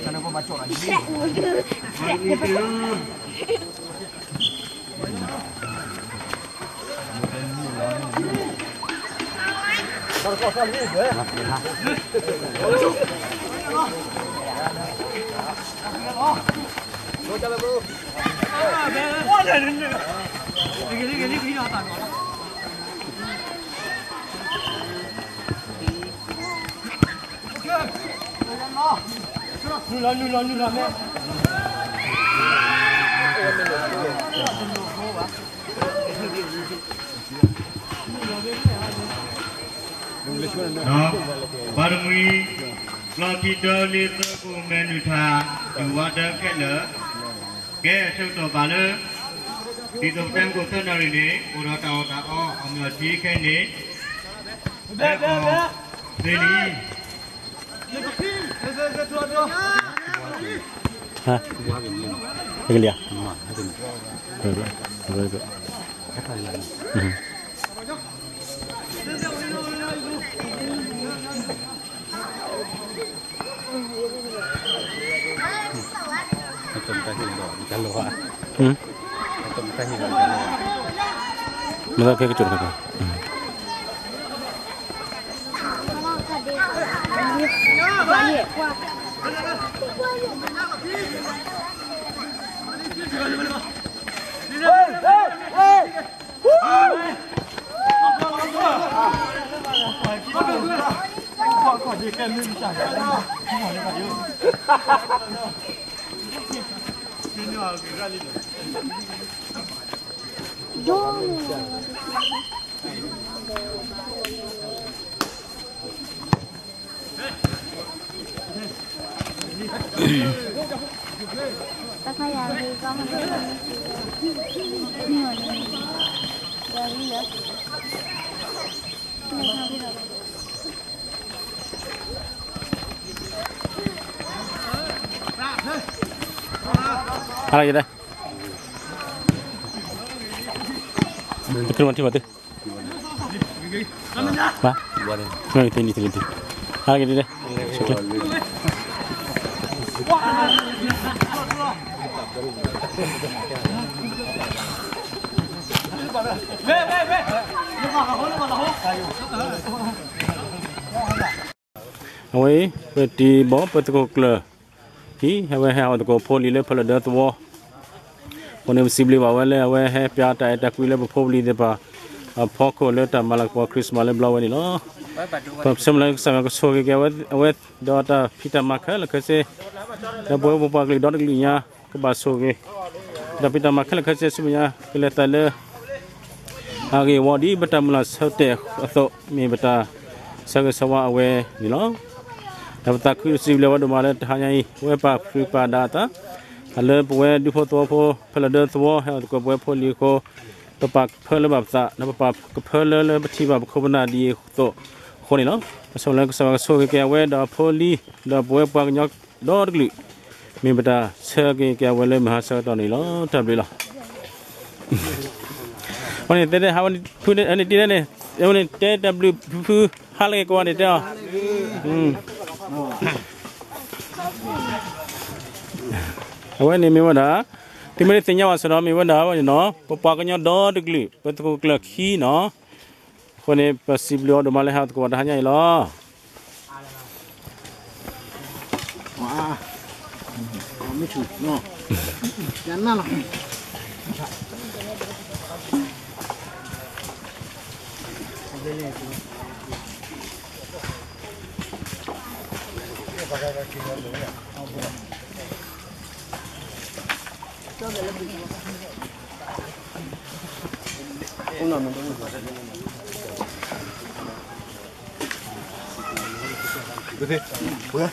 Kenapa bacok lagi? Kosong ni, Nulan. Barangui lagi dari tu menuta dua dekade, ke suatu bala di tempat kota dari ini orang tahu ambil jika ini, ini. Hah? Ini dia. Masa kayak kecil kan? Tak payah lagi kamu ni mana? Dari lah. Apa lagi dah? Terus mati mati. Apa? Mana ini ini. Apa lagi dah? Syukur. Awai, di bawah petuk keluar. Hi, awai tu poli le pala dah tua. Orang sibli bawa le awai piata eta kuile berpoli depa. Pokok le tak malak buat Christmas le belawan ni loh. Semula sama kesuai ke awai dah pita makan le kasi. Dah boleh buat kali dah kalinya ke basuh ke. Dah pita makan le kasi semuanya kelihatan le. Hari wadi betul mula sate atau ni betul sahaja awai ni loh. Dapat aku sibli wadu malah hanya wepa prepare data. Kalau buat di foto pelada tua, kalau buat poli ko tepak pel bapa, nampak pel le bertiba berkebun di tu, kau ni loh. Masalah kesalahan soal ke awal dah poli dah buat banyak dah geli. Minta sebagai ke awal le mahasiswa tahun ni loh, tak boleh lah. Ini tadi hawan pun ini tidak ni, ini TW hal ke kawan itu. Awak ni memang dah. Timur tengah wasana memang dah. Awak ni no, papaknya dah degli. Betul kelak hi no. Awak ni pasti beliau dah malah hat kuat hanya ilah. Wah, kami cuci no. Jangan lah. 对，不要。